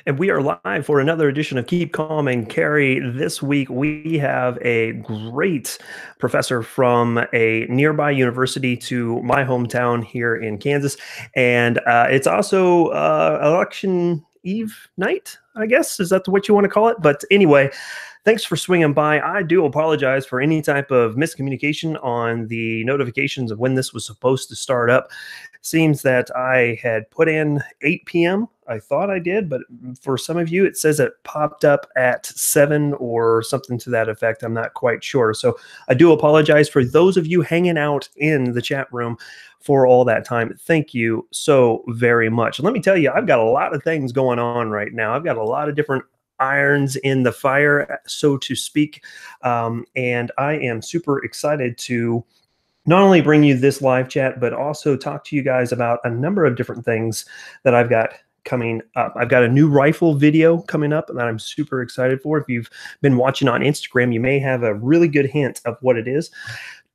And we are live for another edition of Keep Calm and Carry. This week, we have a great professor from a nearby university to my hometown here in Kansas. And it's also election eve night, I guess. Is that what you want to call it? But anyway, thanks for swinging by. I do apologize for any type of miscommunication on the notifications of when this was supposed to start up. Seems that I had put in 8 p.m. I thought I did, but for some of you, it says it popped up at 7 or something to that effect. I'm not quite sure. So I do apologize for those of you hanging out in the chat room for all that time. Thank you so very much. Let me tell you, I've got a lot of things going on right now. I've got a lot of different irons in the fire, so to speak. And I am super excited to not only bring you this live chat, but also talk to you guys about a number of different things that I've got coming up. I've got a new rifle video coming up that I'm super excited for. If you've been watching on Instagram, you may have a really good hint of what it is.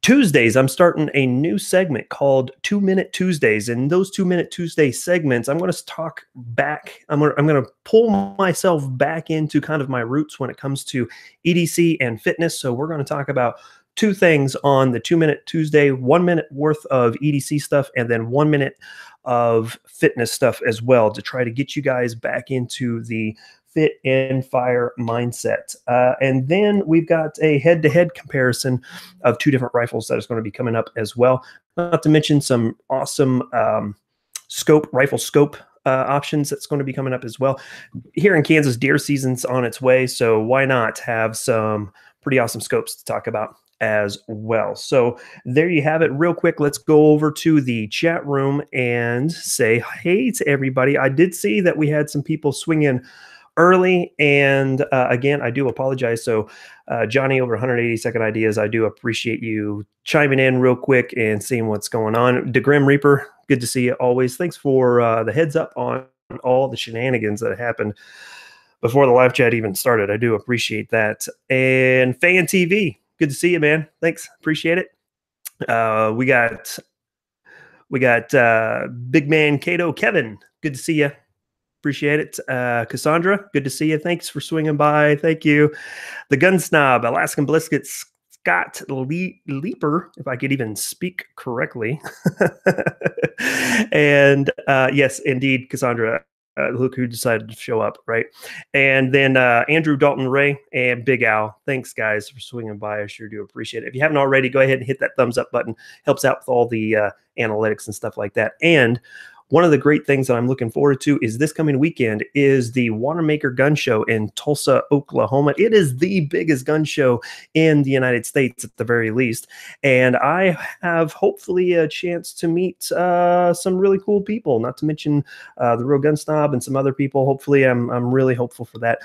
Tuesdays, I'm starting a new segment called 2-Minute Tuesdays. And those 2-Minute Tuesday segments, I'm going to talk back. I'm going to pull myself back into kind of my roots when it comes to EDC and fitness. So we're going to talk about two things on the 2-Minute Tuesday: 1 minute worth of EDC stuff and then 1 minute of fitness stuff as well, to try to get you guys back into the fit and fire mindset. And then we've got a head-to-head comparison of two different rifles that is going to be coming up as well. Not to mention some awesome rifle scope options that's going to be coming up as well. Here in Kansas, deer season's on its way, so why not have some pretty awesome scopes to talk about as well. So there you have it. Real quick, let's go over to the chat room and say hey to everybody. I did see that we had some people swing in early, and again, I do apologize. So Johnny over 180-second ideas, I do appreciate you chiming in real quick and seeing what's going on. DeGrim Reaper, good to see you always. Thanks for the heads up on all the shenanigans that happened before the live chat even started. I do appreciate that. And Fan TV, good to see you, man. Thanks. Appreciate it. We got big man Cato Kevin. Good to see you. Appreciate it. Cassandra, good to see you. Thanks for swinging by. Thank you. The Gun Snob, Alaskan Blisket, Scott Leaper, if I could even speak correctly. And yes, indeed, Cassandra. Look who decided to show up, right? And then Andrew Dalton Ray and Big Al. Thanks, guys, for swinging by. I sure do appreciate it. If you haven't already, go ahead and hit that thumbs up button. Helps out with all the analytics and stuff like that. And one of the great things that I'm looking forward to is this coming weekend is the Wanamaker Gun Show in Tulsa, Oklahoma. It is the biggest gun show in the United States at the very least. And I have hopefully a chance to meet some really cool people, not to mention the Real Gun Snob and some other people. Hopefully, I'm really hopeful for that.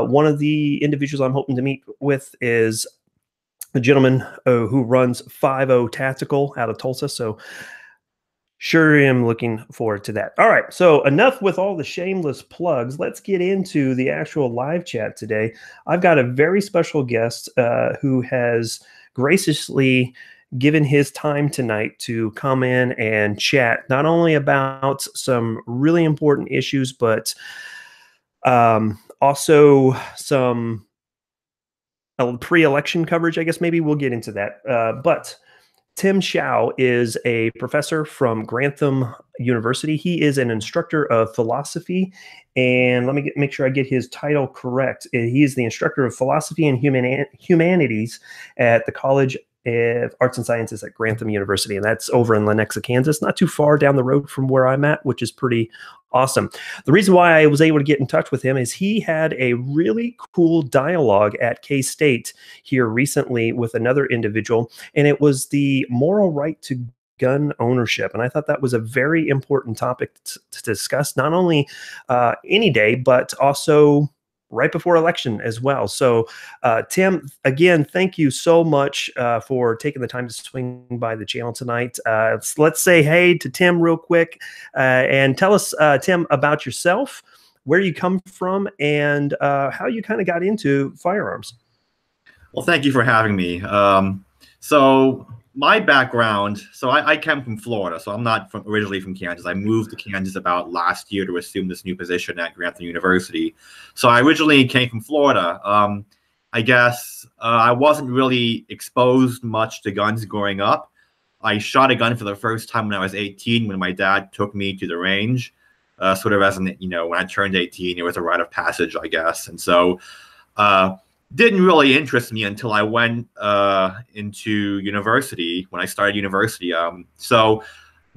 One of the individuals I'm hoping to meet with is a gentleman who runs 50 Tactical out of Tulsa. So sure am looking forward to that. All right, so enough with all the shameless plugs. Let's get into the actual live chat today. I've got a very special guest who has graciously given his time tonight to come in and chat, not only about some really important issues, but also some pre-election coverage, I guess. Maybe we'll get into that. But Tim Hsiao is a professor from Grantham University. He is an instructor of philosophy, and let me make sure I get his title correct. He is the instructor of philosophy and humanities at the College of Arts and Sciences at Grantham University, and that's over in Lenexa, Kansas, not too far down the road from where I'm at, which is pretty awesome. The reason why I was able to get in touch with him is he had a really cool dialogue at K-State here recently with another individual, and it was the moral right to gun ownership. And I thought that was a very important topic to discuss, not only any day, but also right before election as well. So Tim, again, thank you so much for taking the time to swing by the channel tonight. Let's say hey to Tim real quick and tell us, Tim, about yourself, where you come from, and how you kind of got into firearms. Well, thank you for having me. So my background, so I came from Florida, so I'm not originally from Kansas. I moved to Kansas about last year to assume this new position at Grantham University. So I originally came from Florida. I guess I wasn't really exposed much to guns growing up. I shot a gun for the first time when I was 18, when my dad took me to the range, sort of as an, when I turned 18, it was a rite of passage, I guess. And so uh, didn't really interest me until I went into university, when I started university. So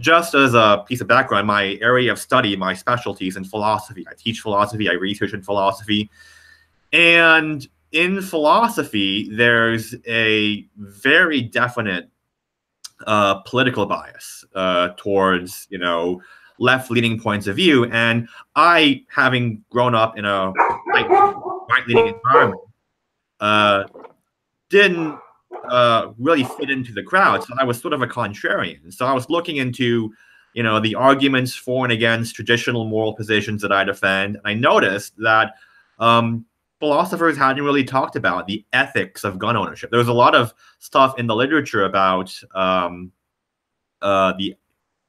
just as a piece of background, my area of study, my specialty is in philosophy. I teach philosophy, I research in philosophy. And in philosophy, there's a very definite political bias towards, left-leaning points of view. And I, having grown up in a right-leaning environment, didn't really fit into the crowd. So I was sort of a contrarian. So I was looking into, the arguments for and against traditional moral positions that I defend. And I noticed that philosophers hadn't really talked about the ethics of gun ownership. There was a lot of stuff in the literature about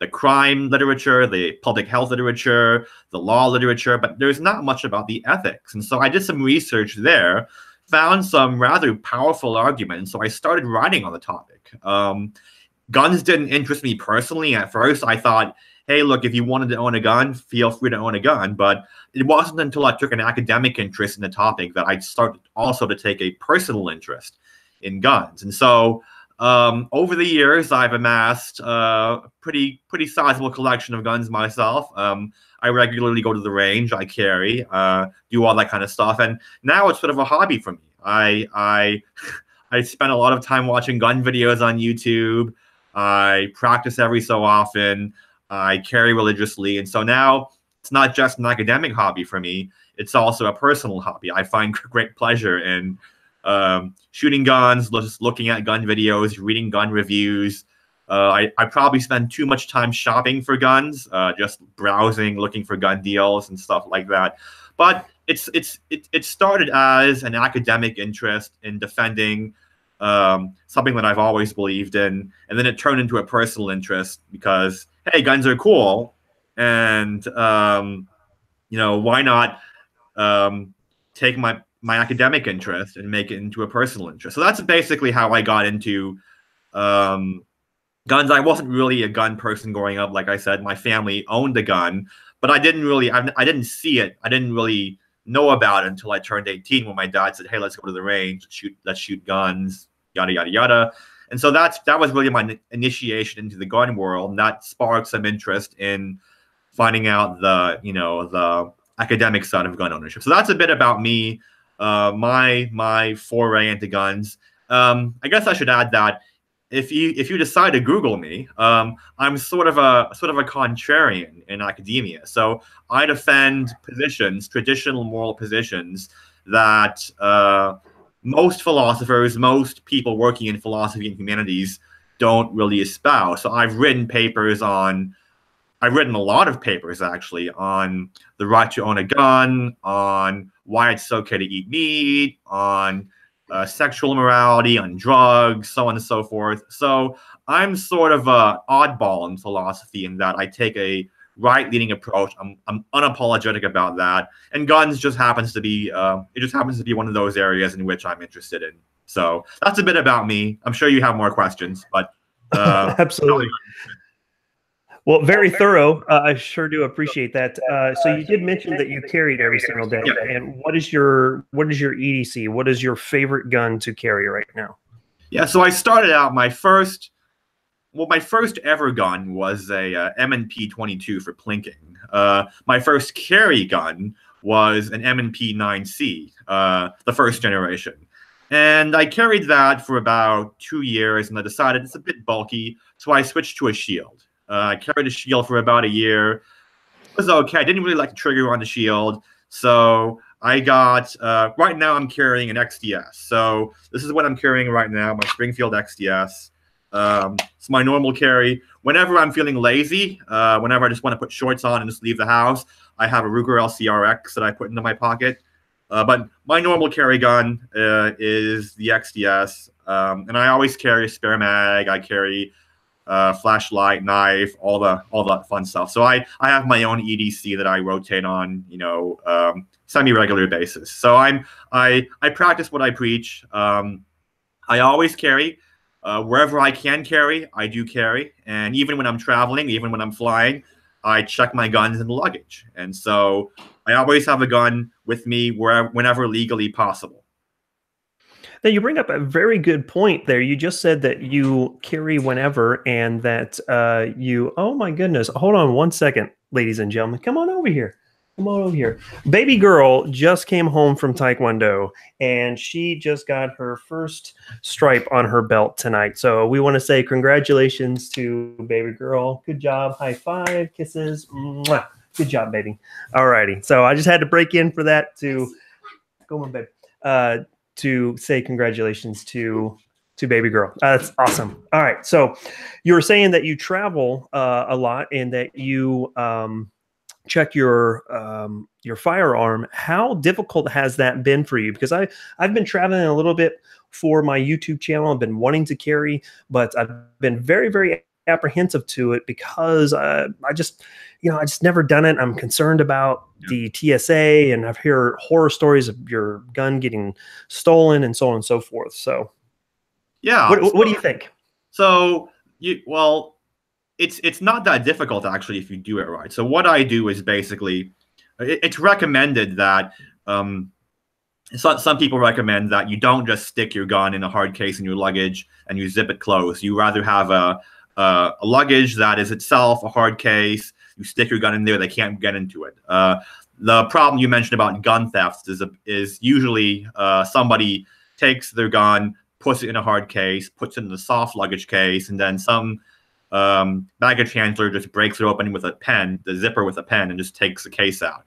the crime literature, the public health literature, the law literature, but there's not much about the ethics. And so I did some research there, found some rather powerful arguments. So I started writing on the topic. Guns didn't interest me personally at first. I thought, hey, look, if you wanted to own a gun, feel free to own a gun. But it wasn't until I took an academic interest in the topic that I started also to take a personal interest in guns. And so over the years, I've amassed a pretty sizable collection of guns myself. I regularly go to the range, I carry, do all that kind of stuff. And now it's sort of a hobby for me. I spend a lot of time watching gun videos on YouTube. I practice every so often. I carry religiously. And so now it's not just an academic hobby for me. It's also a personal hobby. I find great pleasure in shooting guns, just looking at gun videos, reading gun reviews. I probably spend too much time shopping for guns, just browsing, looking for gun deals and stuff like that. But it started as an academic interest in defending something that I've always believed in, and then it turned into a personal interest because, hey, guns are cool, and why not take my academic interest and make it into a personal interest. So that's basically how I got into guns. I wasn't really a gun person growing up. Like I said, my family owned a gun, but I didn't see it. I didn't really know about it until I turned 18, when my dad said, hey, let's go to the range, let's shoot guns, yada, yada, yada. And so that was really my initiation into the gun world. And that sparked some interest in finding out the academic side of gun ownership. So that's a bit about me. My foray into guns. I guess I should add that if you decide to Google me, I'm sort of a contrarian in academia. So I defend positions, traditional moral positions that most philosophers, most people working in philosophy and humanities don't really espouse. So I've written a lot of papers actually on the right to own a gun, on why it's okay to eat meat, on sexual immorality, on drugs, so on and so forth. So I'm sort of an oddball in philosophy in that I take a right-leaning approach. I'm unapologetic about that, and guns just happens to be one of those areas in which I'm interested in. So that's a bit about me. I'm sure you have more questions, but absolutely. Well, very thorough. I sure do appreciate that. So you did mention that you carried every single day. Yeah. And what is your EDC? What is your favorite gun to carry right now? Yeah, so I started out my first ever gun was a M&P 22 for plinking. My first carry gun was an M&P 9C, the first generation. And I carried that for about 2 years, and I decided it's a bit bulky, so I switched to a shield. I carried a shield for about a year. It was okay. I didn't really like the trigger on the shield. So I got, right now I'm carrying an XDS. So this is what I'm carrying right now, my Springfield XDS. It's my normal carry. Whenever I'm feeling lazy, whenever I just want to put shorts on and just leave the house, I have a Ruger LCRX that I put into my pocket. But my normal carry gun is the XDS, and I always carry a spare mag. I carry flashlight, knife, all that fun stuff. So I have my own EDC that I rotate on, semi-regular basis. So I practice what I preach. I always carry. Wherever I can carry, I do carry. And even when I'm traveling, even when I'm flying, I check my guns in the luggage. And so I always have a gun with me whenever legally possible. Now, you bring up a very good point there. You just said that you carry whenever, and that oh my goodness, hold on one second, ladies and gentlemen. Come on over here. Come on over here. Baby girl just came home from Taekwondo, and she just got her first stripe on her belt tonight. So we want to say congratulations to baby girl. Good job. High five, kisses. Mwah. Good job, baby. All righty. So I just had to break in for that to go on, babe. To say congratulations to baby girl. That's awesome. All right. So you were saying that you travel a lot and that you check your firearm. How difficult has that been for you? Because I've been traveling a little bit for my YouTube channel. I've been wanting to carry, but I've been very, very apprehensive to it because I just never done it. I'm concerned about the TSA, and I've heard horror stories of your gun getting stolen and so on and so forth. So yeah, what do you think? So it's not that difficult actually if you do it right. So what I do is basically, it's recommended that some people recommend that you don't just stick your gun in a hard case in your luggage and you zip it closed. You rather have a luggage that is itself a hard case. You stick your gun in there, they can't get into it. The problem you mentioned about gun thefts is usually somebody takes their gun, puts it in a hard case, puts it in the soft luggage case, and then some baggage handler just breaks it open with a pen, the zipper with a pen, and just takes the case out.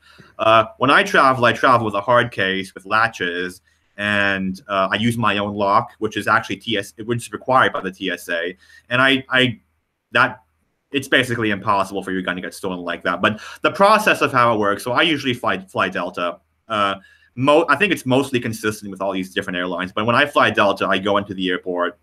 When I travel with a hard case with latches, and I use my own lock, which is actually which is required by the TSA, and it's basically impossible for your gun to get stolen like that. But the process of how it works, so I usually fly Delta. I think it's mostly consistent with all these different airlines. But when I fly Delta, I go into the airport.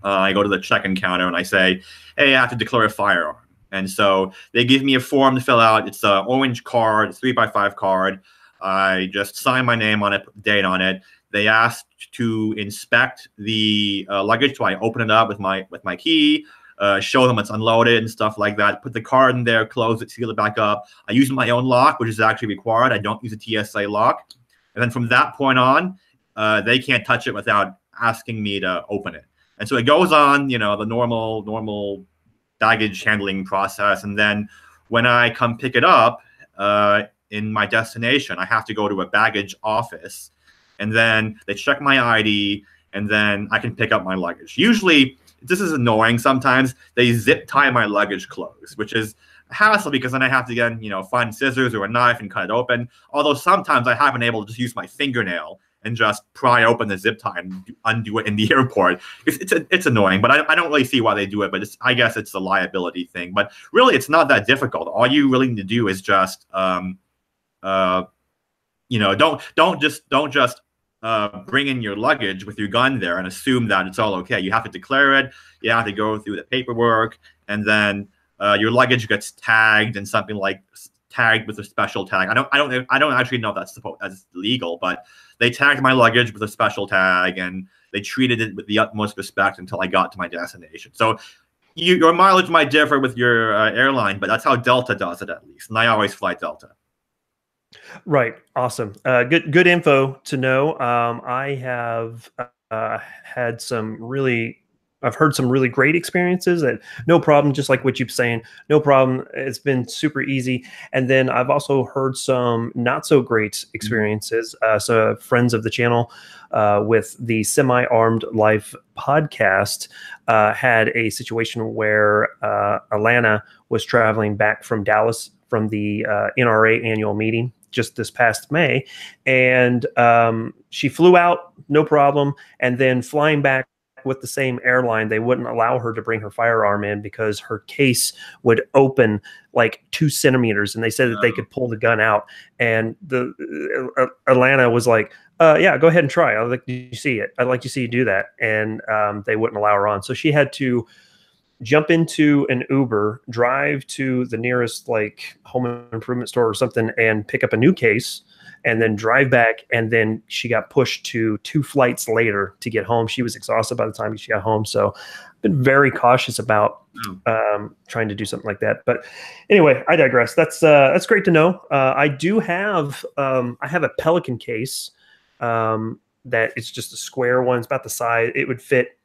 I go to the check-in counter and I say, hey, I have to declare a firearm. And so they give me a form to fill out. It's an orange card, 3x5 card. I just sign my name on it, put the date on it. They ask to inspect the luggage, so I open it up with my key. Show them it's unloaded and stuff like that. Put the card in there, close it, seal it back up. I use my own lock, which is actually required. I don't use a TSA lock. And then from that point on, they can't touch it without asking me to open it. And so it goes on, the normal baggage handling process. And then when I come pick it up in my destination, I have to go to a baggage office. And then they check my ID, and then I can pick up my luggage. Usually, this is annoying. Sometimes they zip tie my luggage closed, which is a hassle because then I have to again, find scissors or a knife and cut it open. Although sometimes I have been able to just use my fingernail and just pry open the zip tie and undo it in the airport. It's annoying, but I don't really see why they do it. But I guess it's a liability thing. But really, it's not that difficult. All you really need to do is just, don't just bring in your luggage with your gun there and assume that it's all okay. You have to declare it. You have to go through the paperwork, and then your luggage gets tagged and something like tagged with a special tag. I don't actually know if that's legal, but they tagged my luggage with a special tag and they treated it with the utmost respect until I got to my destination. So your mileage might differ with your airline, but that's how Delta does it at least. And I always fly Delta. Right. Awesome. Good info to know. I have I've heard some really great experiences that no problem, just like what you're saying, no problem. It's been super easy. And then I've also heard some not so great experiences. So friends of the channel with the Semi-Armed Life podcast had a situation where Alana was traveling back from Dallas from the NRA annual meeting just this past May. And she flew out, no problem. And then flying back with the same airline, they wouldn't allow her to bring her firearm in because her case would open like 2 centimeters, and they said that they could pull the gun out. And the Alana was like, yeah, go ahead and try. I'd like to see it. I'd like to see you do that. And they wouldn't allow her on. So she had to jump into an Uber, drive to the nearest like home improvement store or something, and pick up a new case, and then drive back. And then she got pushed to 2 flights later to get home. She was exhausted by the time she got home. So I've been very cautious about trying to do something like that. But anyway, I digress. That's great to know. I do have I have a Pelican case that it's just a square one. It's about the size. It would fit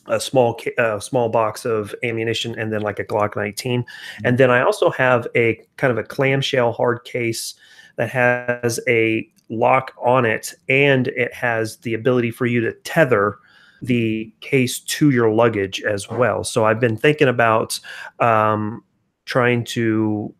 a small box of ammunition and then like a Glock 19. And then I also have a kind of a clamshell hard case that has a lock on it, and it has the ability for you to tether the case to your luggage as well. So I've been thinking about trying to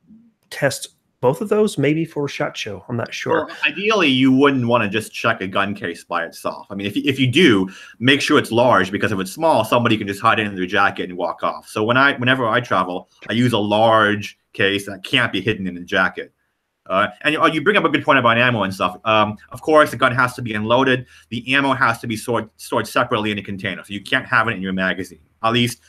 test both of those, maybe for SHOT Show. I'm not sure. Well, ideally, you wouldn't want to just check a gun case by itself. I mean, if you do, make sure it's large, because if it's small, somebody can just hide it in their jacket and walk off. So whenever I travel, I use a large case that can't be hidden in the jacket. And you bring up a good point about ammo and stuff. Of course, the gun has to be unloaded. The ammo has to be stored separately in a container, so you can't have it in your magazine. At least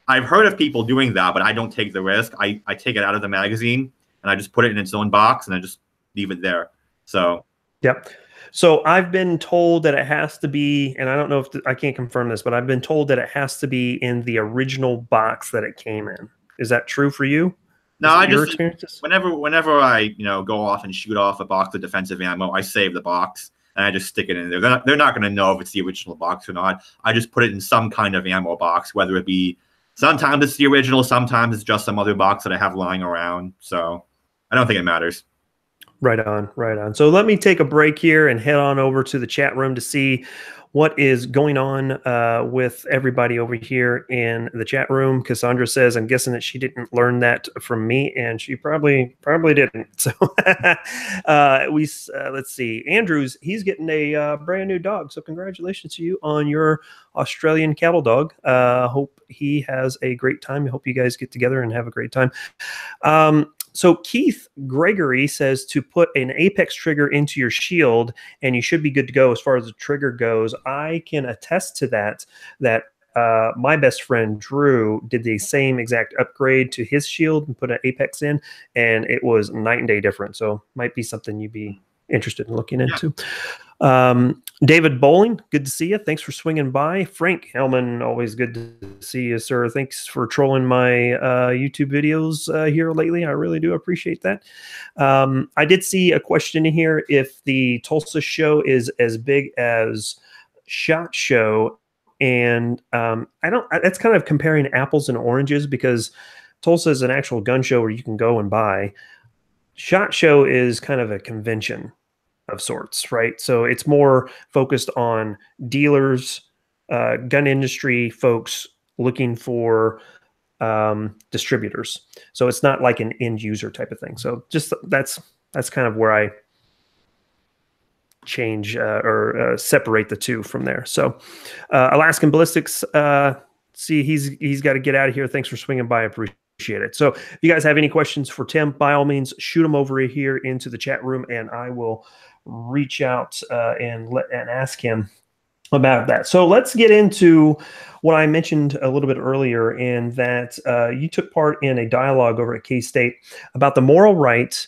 I've heard of people doing that, but I don't take the risk. I take it out of the magazine, and I just put it in its own box, and I just leave it there. So, yep. So I've been told that it has to be, and I don't know if I can't confirm this, but I've been told that it has to be in the original box that it came in. Is that true for you? No, I just whenever I go off and shoot off a box of defensive ammo, I save the box and I just stick it in there. They're not going to know if it's the original box or not. I just put it in some kind of ammo box, whether it be sometimes it's the original, sometimes it's just some other box that I have lying around. So I don't think it matters. Right on, right on. So let me take a break here and head on over to the chat room to see what is going on with everybody over here in the chat room. Cassandra says, I'm guessing that she didn't learn that from me, and she probably didn't. So let's see. Andrews, he's getting a brand new dog. So congratulations to you on your Australian cattle dog. Hope he has a great time. I hope you guys get together and have a great time. So Keith Gregory says to put an Apex trigger into your shield and you should be good to go as far as the trigger goes. I can attest to that my best friend Drew did the same exact upgrade to his shield and put an Apex in, and it was night and day different. So might be something you'd be interested in looking into. David Bowling, good to see you. Thanks for swinging by. Frank Hellman, always good to see you, sir. Thanks for trolling my YouTube videos here lately. I really do appreciate that. I did see a question in here if the Tulsa show is as big as SHOT Show, and that's kind of comparing apples and oranges, because Tulsa is an actual gun show where you can go and buy. SHOT Show is kind of a convention of sorts, right? So it's more focused on dealers, gun industry folks looking for distributors. So it's not like an end user type of thing. So just that's kind of where I change or separate the two from there. So Alaskan Ballistics, see, he's got to get out of here. Thanks for swinging by. I appreciate it. So if you guys have any questions for Tim, by all means, shoot them over here into the chat room, and I will reach out and ask him about that. So let's get into what I mentioned a little bit earlier, in that you took part in a dialogue over at K-State about the moral right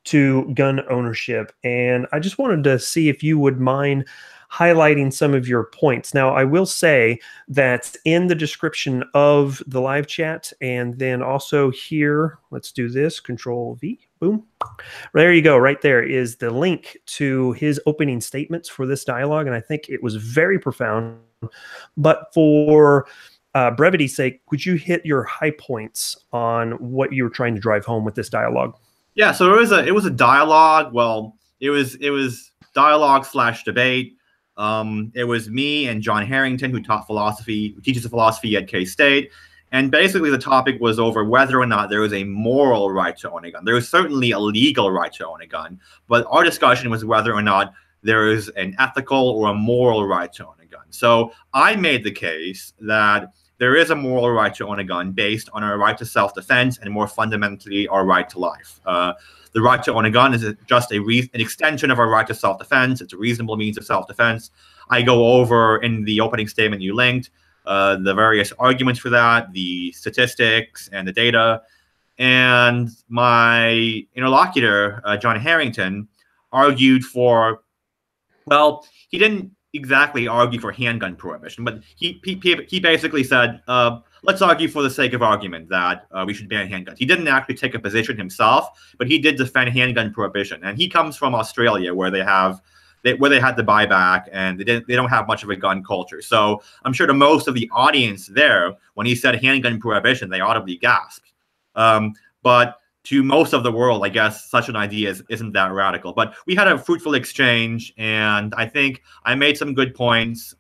to gun ownership. And I just wanted to see if you would mind highlighting some of your points. Now, I will say that in the description of the live chat, and then also here, let's do this, Control V, boom. There you go. Right there is the link to his opening statements for this dialogue. And I think it was very profound. But for brevity's sake, would you hit your high points on what you were trying to drive home with this dialogue? Yeah, so it was a dialogue. Well, it was dialogue / debate. It was me and John Harrington, who teaches philosophy at K-State. And basically the topic was over whether or not there was a moral right to own a gun. There was certainly a legal right to own a gun, but our discussion was whether or not there is an ethical or a moral right to own a gun. So I made the case that there is a moral right to own a gun based on our right to self-defense and more fundamentally our right to life. The right to own a gun is just an extension of our right to self-defense. It's a reasonable means of self-defense. I go over in the opening statement you linked the various arguments for that, the statistics and the data. And my interlocutor, John Harrington, argued for, well, he didn't exactly argue for handgun prohibition, but he basically said, let's argue for the sake of argument that we should ban handguns. He didn't actually take a position himself, but he did defend handgun prohibition. And he comes from Australia, where they had the buyback, and they don't have much of a gun culture. So I'm sure to most of the audience there, when he said handgun prohibition, they audibly gasped. But to most of the world, I guess such an idea isn't that radical. But we had a fruitful exchange, and I think I made some good points.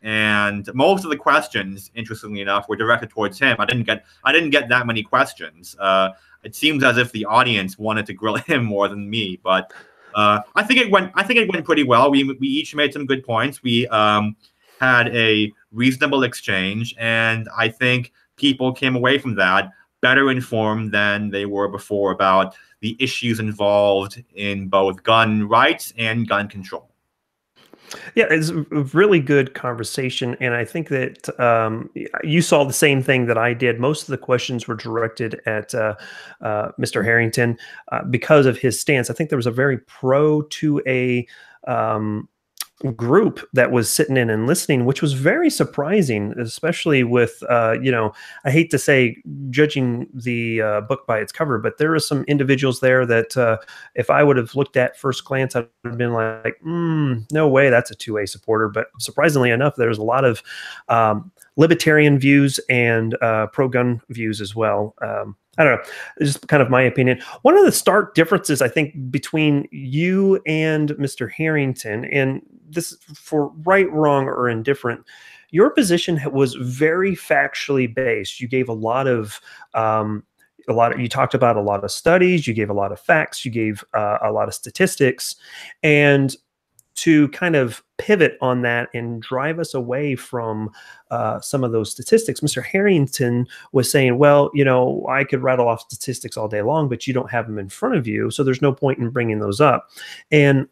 And most of the questions, interestingly enough, were directed towards him. I didn't get that many questions. It seems as if the audience wanted to grill him more than me. But I think it went pretty well. We each made some good points. We had a reasonable exchange, and I think people came away from that better informed than they were before about the issues involved in both gun rights and gun control. Yeah, it's a really good conversation, and I think that you saw the same thing that I did. Most of the questions were directed at Mr. Harrington because of his stance. I think there was a very pro to a group that was sitting in and listening, which was very surprising, especially with, I hate to say judging the book by its cover, but there are some individuals there that if I would have looked at first glance, I'd have been like, no way, that's a 2A supporter. But surprisingly enough, there's a lot of libertarian views and pro-gun views as well. I don't know, it's just kind of my opinion. One of the stark differences, I think, between you and Mr. Harrington, and this for right, wrong, or indifferent, your position was very factually based. You gave a lot of, you talked about a lot of studies, you gave a lot of facts, you gave a lot of statistics, and to kind of pivot on that and drive us away from some of those statistics, Mr. Harrington was saying, well, I could rattle off statistics all day long, but you don't have them in front of you, so there's no point in bringing those up. And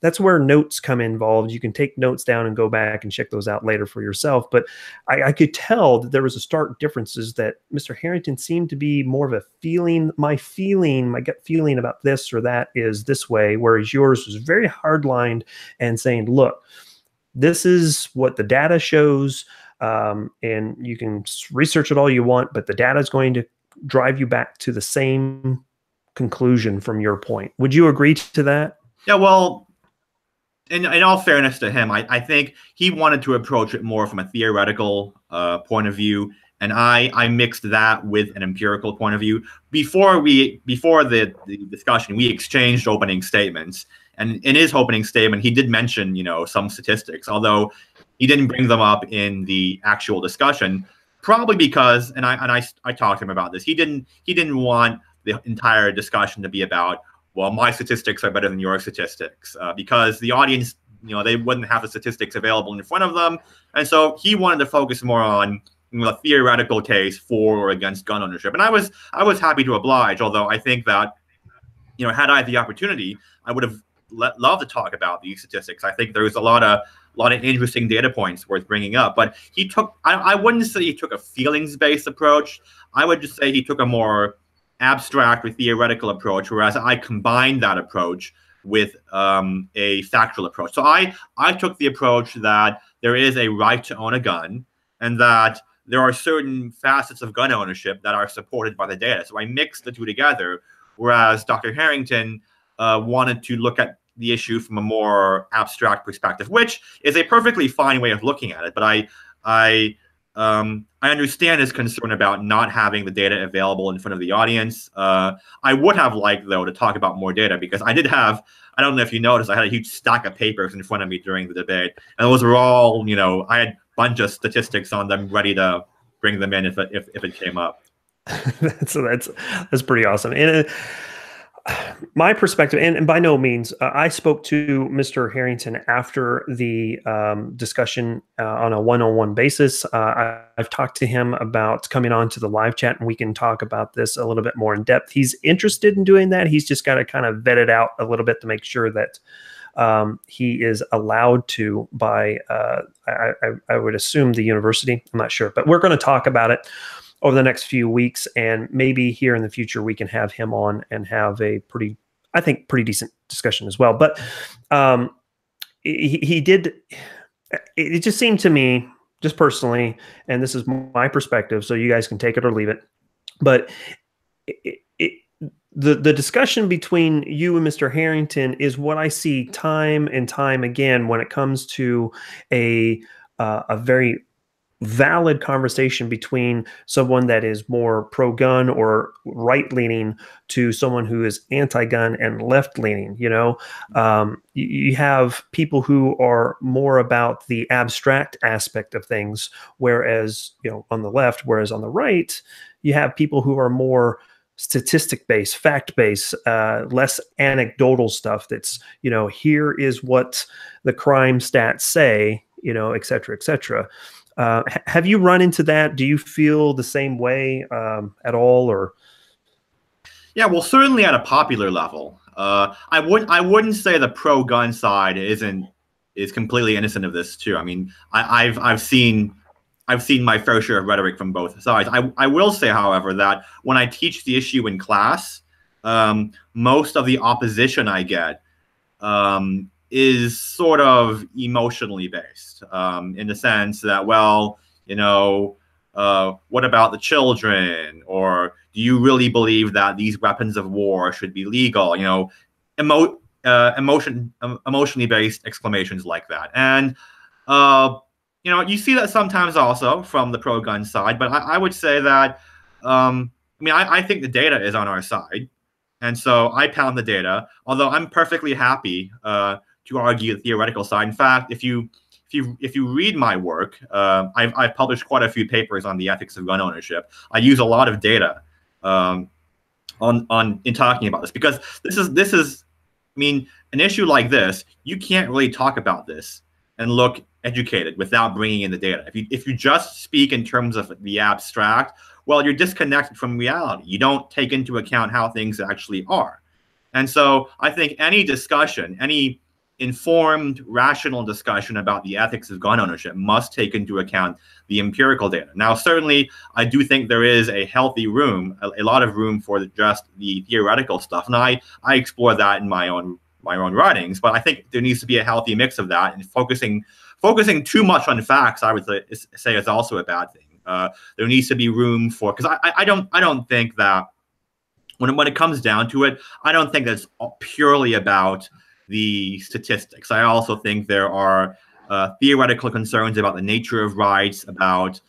that's where notes come involved. You can take notes down and go back and check those out later for yourself. But I could tell that there was a stark differences, that Mr. Harrington seemed to be more of a feeling, my gut feeling about this or that is this way, whereas yours was very hardlined and saying, look, this is what the data shows, and you can research it all you want, but the data is going to drive you back to the same conclusion from your point. Would you agree to that? Yeah, well, in all fairness to him, I think he wanted to approach it more from a theoretical point of view, and I mixed that with an empirical point of view. Before the discussion, we exchanged opening statements, and in his opening statement, he did mention some statistics, although he didn't bring them up in the actual discussion, probably because, and I talked to him about this, he didn't want the entire discussion to be about, well, my statistics are better than your statistics, because the audience, they wouldn't have the statistics available in front of them. And so he wanted to focus more on a theoretical case for or against gun ownership. And I was happy to oblige, although I think that, had I had the opportunity, I would have loved to talk about these statistics. I think there's a lot of interesting data points worth bringing up. But he took, I wouldn't say he took a feelings-based approach. I would just say he took a more abstract or theoretical approach, whereas I combined that approach with a factual approach. So I took the approach that there is a right to own a gun, and that there are certain facets of gun ownership that are supported by the data. So I mixed the two together, whereas Dr. Harrington wanted to look at the issue from a more abstract perspective, which is a perfectly fine way of looking at it. But I understand his concern about not having the data available in front of the audience. I would have liked, though, to talk about more data, because I did have, I don't know if you noticed, I had a huge stack of papers in front of me during the debate. And those were all, I had a bunch of statistics on them ready to bring them in if it came up. So that's pretty awesome. And My perspective, and by no means, I spoke to Mr. Harrington after the discussion on a one-on-one basis. I've talked to him about coming on to the live chat, and we can talk about this a little bit more in depth. He's interested in doing that. He's just got to kind of vet it out a little bit to make sure that he is allowed to by, I would assume, the university. I'm not sure, but we're going to talk about it over the next few weeks, and maybe here in the future we can have him on and have a pretty decent discussion as well. But he did. It just seemed to me, just personally, and this is my perspective, so you guys can take it or leave it. But the discussion between you and Mr. Harrington is what I see time and time again when it comes to a very valid conversation between someone that is more pro-gun or right-leaning to someone who is anti-gun and left-leaning. You have people who are more about the abstract aspect of things, whereas on the left, whereas on the right, you have people who are more statistic-based, fact-based, less anecdotal stuff. That's here is what the crime stats say, et cetera, et cetera. Have you run into that? Do you feel the same way at all, or? Yeah, well, certainly at a popular level. I wouldn't say the pro-gun side is completely innocent of this too. I mean, I've seen my fair share of rhetoric from both sides. I will say, however, that when I teach the issue in class, most of the opposition I get is sort of emotionally based, in the sense that, well, what about the children? Or do you really believe that these weapons of war should be legal? Emotionally based exclamations like that. And, you see that sometimes also from the pro-gun side, but I would say that, I think the data is on our side. And so I pound the data, although I'm perfectly happy to argue the theoretical side. In fact, if you read my work, I've published quite a few papers on the ethics of gun ownership. I use a lot of data in talking about this, because this is an issue like this, you can't really talk about this and look educated without bringing in the data. If you just speak in terms of the abstract, well, you're disconnected from reality. You don't take into account how things actually are. And so I think any discussion, any informed, rational discussion about the ethics of gun ownership must take into account the empirical data. Now, certainly, I do think there is a healthy room, a lot of room for just the theoretical stuff, and I explore that in my own writings. But I think there needs to be a healthy mix of that, and focusing too much on facts, I would say, is also a bad thing. There needs to be room for, because I don't think that when it comes down to it, I don't think that's purely about the statistics. I also think there are theoretical concerns about the nature of rights, about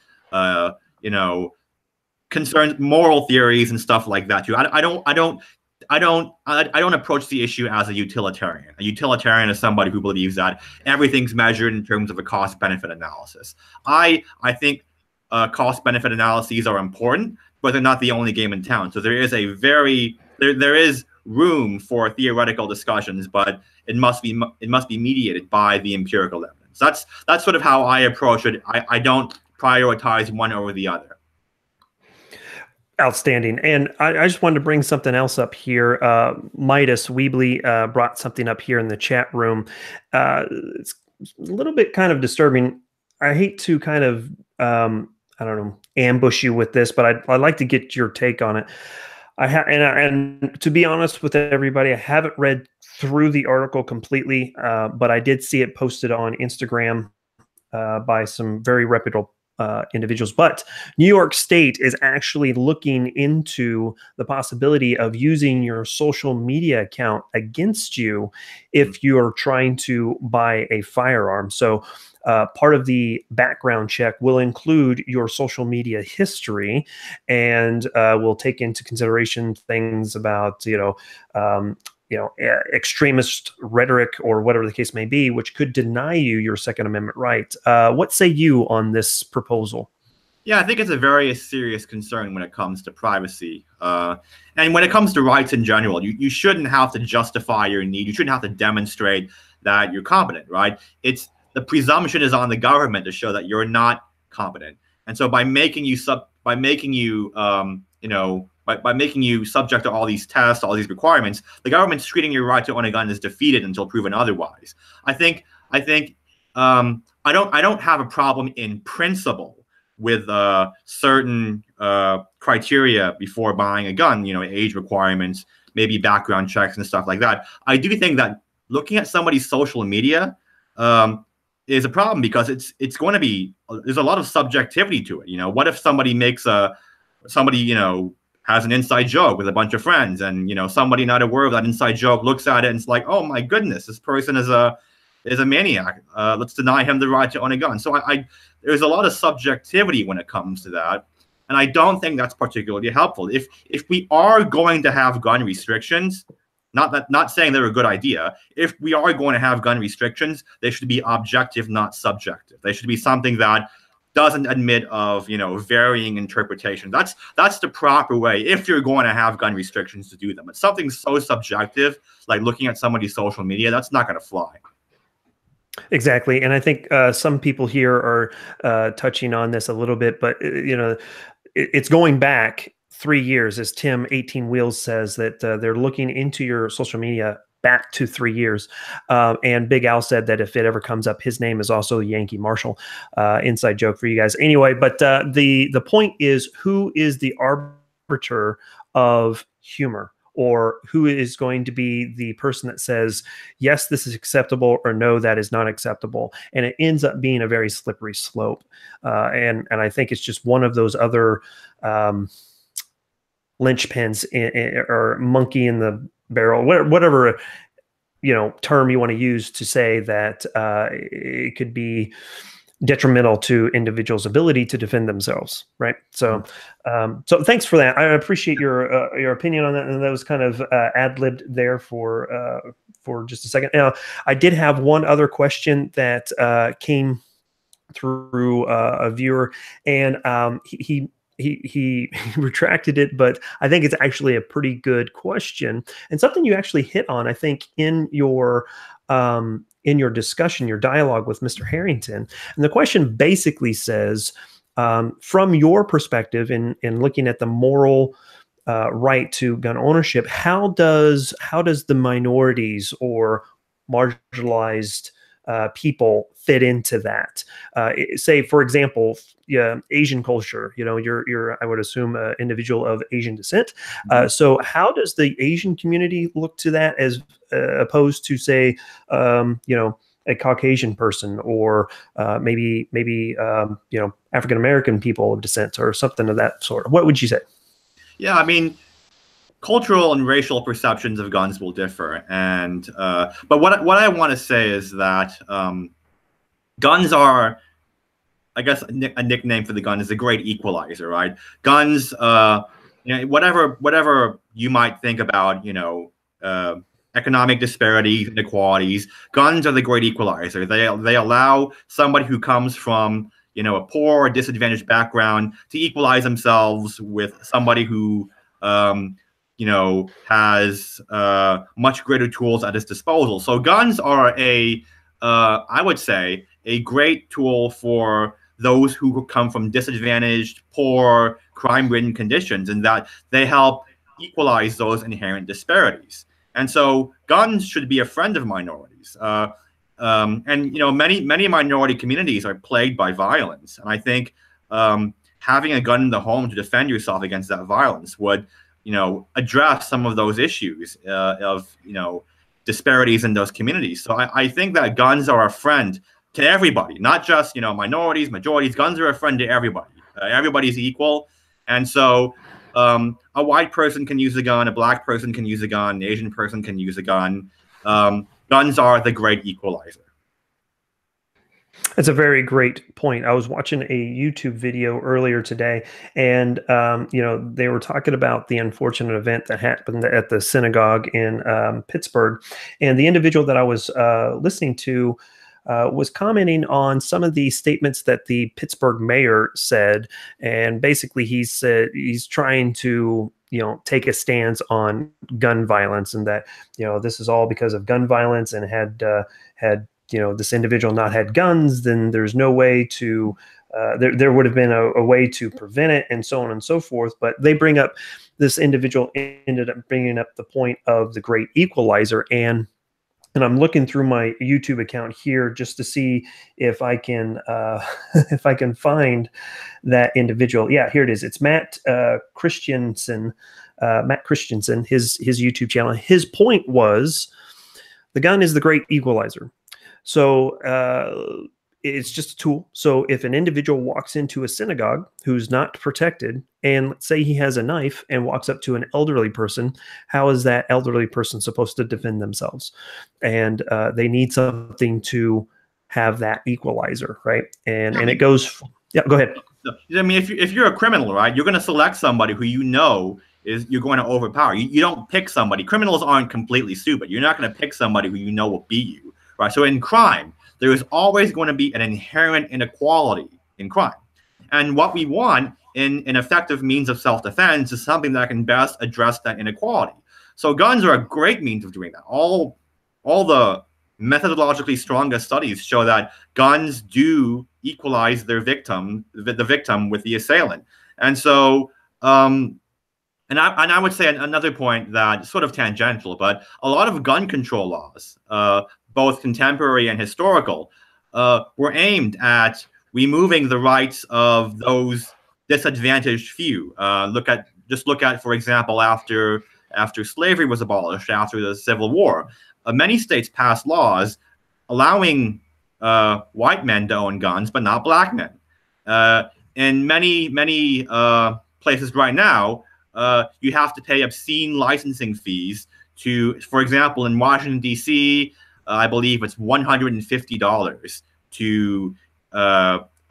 concerns, moral theories, and stuff like that too. I don't approach the issue as a utilitarian. A utilitarian is somebody who believes that everything's measured in terms of a cost-benefit analysis. I think cost-benefit analyses are important, but they're not the only game in town. So there is there is room for theoretical discussions, but it must be mediated by the empirical evidence. That's sort of how I approach it. I don't prioritize one over the other. Outstanding. And I just wanted to bring something else up here. Midas Weebly brought something up here in the chat room. It's a little bit kind of disturbing. I hate to kind of, ambush you with this, but I'd like to get your take on it. And to be honest with everybody, I haven't read through the article completely, but I did see it posted on Instagram by some very reputable individuals. But New York State is actually looking into the possibility of using your social media account against you if you are trying to buy a firearm. So part of the background check will include your social media history, and will take into consideration things about extremist rhetoric or whatever the case may be, which could deny you your Second Amendment right. What say you on this proposal? Yeah, I think it's a very serious concern when it comes to privacy. And when it comes to rights in general, you shouldn't have to justify your need. You shouldn't have to demonstrate that you're competent, right? It's the presumption is on the government to show that you're not competent. And so by making you by making you subject to all these tests, all these requirements, the government's treating your right to own a gun as defeated until proven otherwise. I don't have a problem in principle with certain criteria before buying a gun, age requirements, maybe background checks and stuff like that. I do think that looking at somebody's social media is a problem because it's going to be, there's a lot of subjectivity to it. What if somebody has an inside joke with a bunch of friends, and somebody not aware of that inside joke looks at it and it's like, oh my goodness, this person is a maniac. Let's deny him the right to own a gun. So there's a lot of subjectivity when it comes to that, and I don't think that's particularly helpful. If we are going to have gun restrictions, not saying they're a good idea. If we are going to have gun restrictions, they should be objective, not subjective. They should be something that doesn't admit of varying interpretation. That's the proper way if you're going to have gun restrictions to do them. But something so subjective like looking at somebody's social media, that's not going to fly. Exactly. And I think some people here are touching on this a little bit, but it's going back 3 years, as Tim 18 Wheels says, that they're looking into your social media back to 3 years. And Big Al said that if it ever comes up, his name is also Yankee Marshall. Inside joke for you guys. Anyway, but the point is, who is the arbiter of humor? Or who is going to be the person that says, yes, this is acceptable, or no, that is not acceptable? And it ends up being a very slippery slope. And I think it's just one of those other linchpins or monkey in the barrel, whatever term you want to use to say that it could be detrimental to individuals' ability to defend themselves, right? So, so thanks for that. I appreciate your opinion on that, and that was kind of ad-libbed there for just a second. Now, I did have one other question that came through a viewer, and he retracted it, but I think it's actually a pretty good question and something you actually hit on, I think, in your discussion, your dialogue with Mr. Harrington. And the question basically says, from your perspective in looking at the moral right to gun ownership, how does the minorities or marginalized people fit into that? Say, for example, Asian culture. You're I would assume an individual of Asian descent. So how does the Asian community look to that as opposed to, say, a Caucasian person, or maybe African American people of descent, or something of that sort? What would you say? Yeah, I mean, cultural and racial perceptions of guns will differ, and but what I want to say is that guns are, I guess, a nickname for the gun is the great equalizer, right? Guns, whatever you might think about, economic disparities, inequalities, guns are the great equalizer. They allow somebody who comes from a poor or disadvantaged background to equalize themselves with somebody who has much greater tools at his disposal. So guns are I would say, a great tool for those who come from disadvantaged, poor, crime-ridden conditions, and that they help equalize those inherent disparities. And so guns should be a friend of minorities. And many minority communities are plagued by violence. And I think having a gun in the home to defend yourself against that violence would address some of those issues of disparities in those communities. So I think that guns are a friend to everybody, not just minorities, majorities. Guns are a friend to everybody. Everybody's equal, and so a white person can use a gun, a black person can use a gun, an Asian person can use a gun. Guns are the great equalizer. That's a very great point. I was watching a YouTube video earlier today, and they were talking about the unfortunate event that happened at the synagogue in Pittsburgh, and the individual that I was listening to was commenting on some of the statements that the Pittsburgh mayor said, and basically he said he's trying to take a stance on gun violence, and that this is all because of gun violence, and had this individual not had guns, then there's no way to there would have been a way to prevent it, and so on and so forth. But they bring up, this individual ended up bringing up the point of the great equalizer, and I'm looking through my YouTube account here just to see if I can if I can find that individual. Yeah, here it is. It's Matt Christensen. Matt Christensen, his YouTube channel. His point was, the gun is the great equalizer. So it's just a tool. So if an individual walks into a synagogue who's not protected, and let's say he has a knife and walks up to an elderly person, how is that elderly person supposed to defend themselves? And they need something to have that equalizer, right? And it goes, yeah, go ahead. I mean, if you're a criminal, right, you're going to select somebody who you're going to overpower. You don't pick somebody. Criminals aren't completely stupid. You're not going to pick somebody who will beat you, right? So in crime, there is always going to be an inherent inequality in crime. And what we want in an effective means of self-defense is something that can best address that inequality. So guns are a great means of doing that. All the methodologically strongest studies show that guns do equalize the victim with the assailant. And so, and I would say another point that sort of tangential, but a lot of gun control laws, both contemporary and historical, were aimed at removing the rights of those disadvantaged few. Look at, for example, after slavery was abolished, after the Civil War, many states passed laws allowing white men to own guns, but not black men. In many places right now, you have to pay obscene licensing fees to, for example, in Washington, D.C., I believe it's $150 to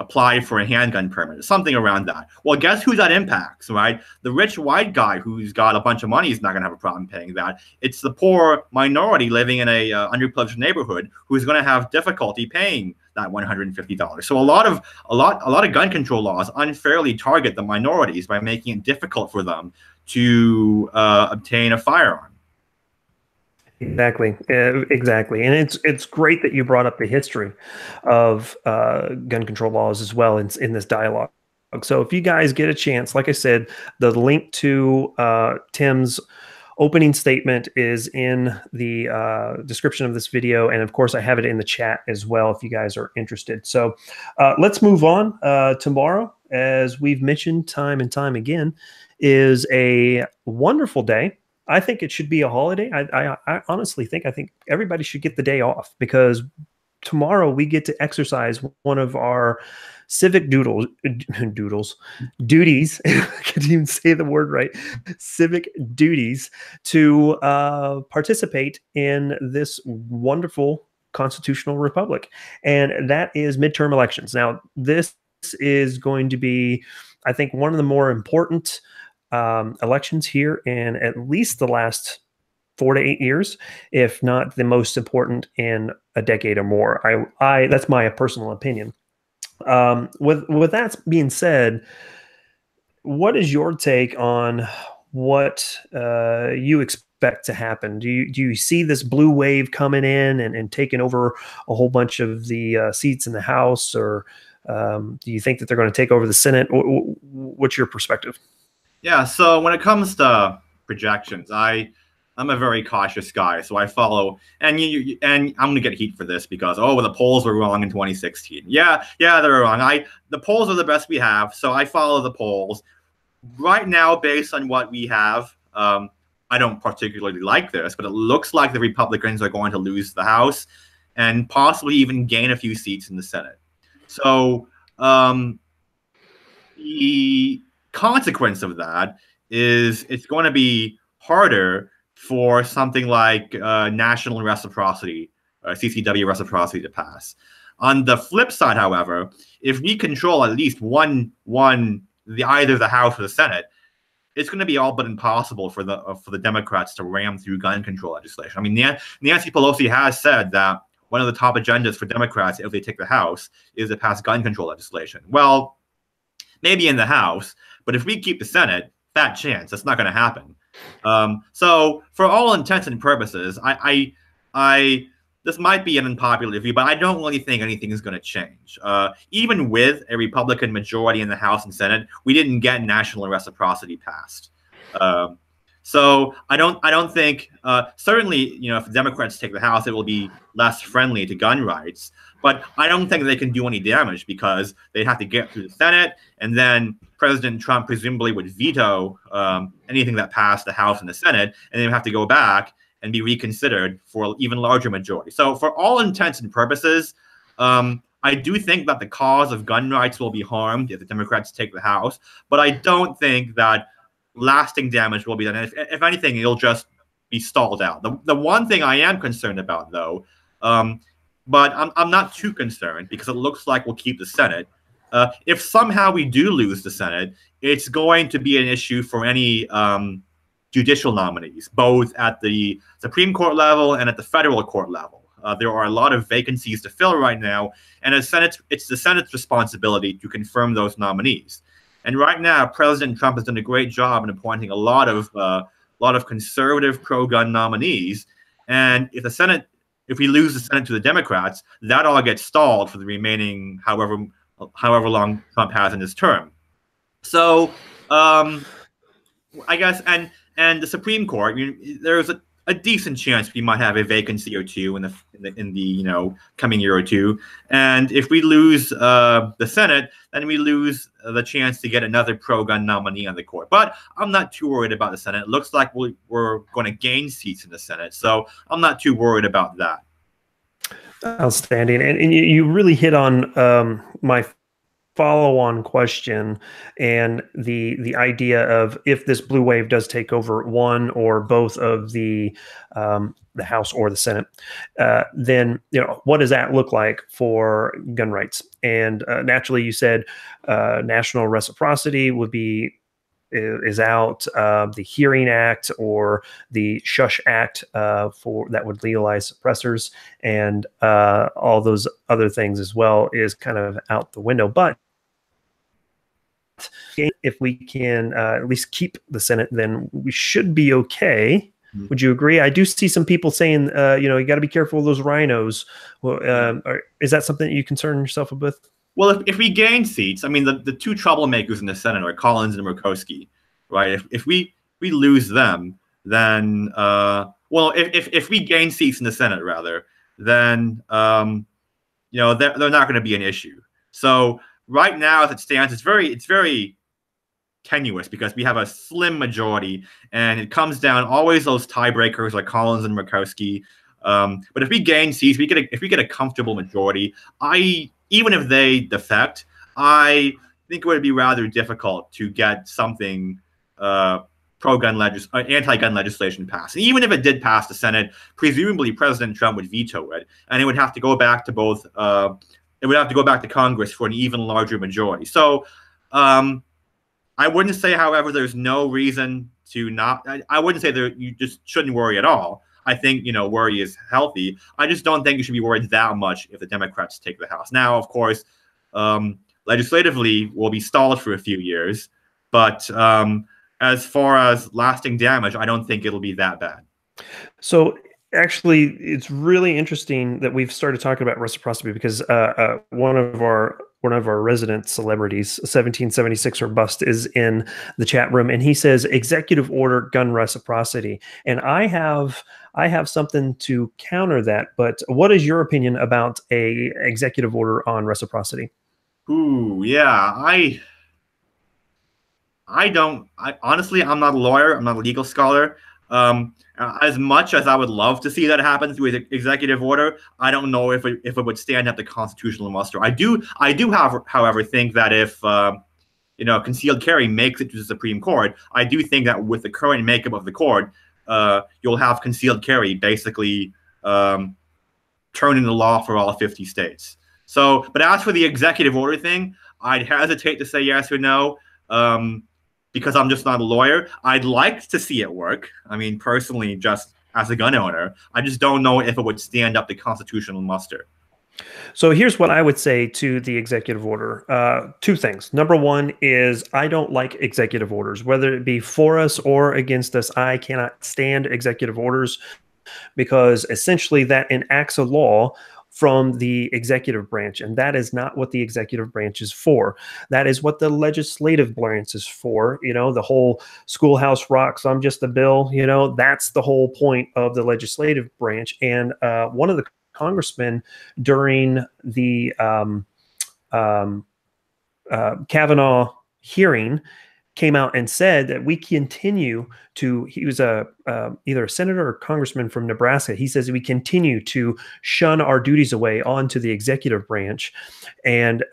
apply for a handgun permit, something around that. Well, guess who that impacts, right? The rich white guy who's got a bunch of money is not going to have a problem paying that. It's the poor minority living in a underprivileged neighborhood who's going to have difficulty paying that $150. So a lot of gun control laws unfairly target the minorities by making it difficult for them to obtain a firearm. Exactly, exactly, and it's great that you brought up the history of gun control laws as well in this dialogue. So if you guys get a chance, like I said, the link to Tim's opening statement is in the description of this video, and of course I have it in the chat as well if you guys are interested. So let's move on. Tomorrow, as we've mentioned time and time again, is a wonderful day. I think it should be a holiday. I honestly think everybody should get the day off, because tomorrow we get to exercise one of our civic duties. I can't even say the word right. Civic duties to participate in this wonderful constitutional republic, and that is midterm elections. Now, this is going to be, I think, one of the more important elections here in at least the last 4 to 8 years, if not the most important in a decade or more. That's my personal opinion. With that being said, what is your take on what you expect to happen? Do you see this blue wave coming in and taking over a whole bunch of the seats in the House, or do you think that they're going to take over the Senate? What's your perspective? Yeah, so when it comes to projections, I'm a very cautious guy, so I follow, and I'm gonna get heat for this because the polls were wrong in 2016. Yeah, they're wrong. The polls are the best we have, so I follow the polls. Right now, based on what we have, I don't particularly like this, but it looks like the Republicans are going to lose the House and possibly even gain a few seats in the Senate. So the consequence of that is it's going to be harder for something like national reciprocity, CCW reciprocity, to pass. On the flip side, however, if we control at least either the House or the Senate, it's going to be all but impossible for the Democrats to ram through gun control legislation. I mean, Nancy Pelosi has said that one of the top agendas for Democrats if they take the House is to pass gun control legislation. Well, maybe in the House, but if we keep the Senate, fat chance that's not going to happen. So for all intents and purposes, this might be an unpopular view, but I don't really think anything is going to change. Even with a Republican majority in the House and Senate, we didn't get national reciprocity passed. So I don't think certainly, you know, if the Democrats take the House, it will be less friendly to gun rights. But I don't think they can do any damage because they'd have to get through the Senate, and then President Trump presumably would veto anything that passed the House and the Senate, and then have to go back and be reconsidered for an even larger majority. So for all intents and purposes, I do think that the cause of gun rights will be harmed if the Democrats take the House, but I don't think that lasting damage will be done. If anything, it'll just be stalled out. The one thing I am concerned about, though, but I'm not too concerned because it looks like we'll keep the Senate. If somehow we do lose the Senate, it's going to be an issue for any judicial nominees, both at the Supreme Court level and at the federal court level. There are a lot of vacancies to fill right now, and it's the Senate's responsibility to confirm those nominees. And right now, President Trump has done a great job in appointing a lot of conservative pro-gun nominees. And if we lose the Senate to the Democrats, that all gets stalled for the remaining however long Trump has in his term. So I guess, and the Supreme Court, there's a decent chance we might have a vacancy or two in the coming year or two. And if we lose the Senate, then we lose the chance to get another pro-gun nominee on the court. But I'm not too worried about the Senate. It looks like we're going to gain seats in the Senate, so I'm not too worried about that. Outstanding. And you really hit on my follow-on question and the idea of if this blue wave does take over one or both of the House or the Senate, then what does that look like for gun rights? And naturally, you said national reciprocity would be is out. The Hearing Act or the Shush Act for that would legalize suppressors, and all those other things as well is kind of out the window. But if we can at least keep the Senate, then we should be okay. Mm-hmm. Would you agree? I do see some people saying, you got to be careful of those rhinos. Well, is that something that you concern yourself with? Well, if we gain seats, I mean, the two troublemakers in the Senate are Collins and Murkowski, right? If we lose them, then if we gain seats in the Senate, rather, then they're not going to be an issue. So right now, as it stands, it's very tenuous because we have a slim majority, and it comes down always those tiebreakers like Collins and Murkowski. But if we gain seats, if we get a comfortable majority, even if they defect, I think it would be rather difficult to get something anti-gun legislation passed. And even if it did pass the Senate, presumably President Trump would veto it, and it would have to go back to both. It would have to go back to Congress for an even larger majority. So I wouldn't say, however, there's no reason to not. I wouldn't say that you just shouldn't worry at all. I think, worry is healthy. I just don't think you should be worried that much if the Democrats take the House. Now, of course, legislatively, we'll be stalled for a few years. But as far as lasting damage, I don't think it'll be that bad. So actually, it's really interesting that we've started talking about reciprocity because one of our resident celebrities, 1776er Bust, is in the chat room, and he says executive order gun reciprocity. And I have something to counter that. But what is your opinion about a executive order on reciprocity? Ooh, yeah, honestly, I'm not a lawyer. I'm not a legal scholar. As much as I would love to see that happen through an executive order, I don't know if it would stand up to constitutional muster. I do, however, think that if concealed carry makes it to the Supreme Court, I do think that with the current makeup of the court, you'll have concealed carry basically turn into law for all 50 states. So, but as for the executive order thing, I'd hesitate to say yes or no. Because I'm just not a lawyer. I'd like to see it work. I mean, personally, just as a gun owner. I just don't know if it would stand up to constitutional muster. So here's what I would say to the executive order. Two things. Number one is I don't like executive orders, whether it be for us or against us. I cannot stand executive orders because essentially that enacts a law from the executive branch, and that is not what the executive branch is for. That is what the legislative branch is for. You know, the whole schoolhouse rocks, I'm just a bill, you know, that's the whole point of the legislative branch. And one of the congressmen during the Kavanaugh hearing came out and said that we continue to, he was either a senator or congressman from Nebraska. He says we continue to shun our duties away onto the executive branch and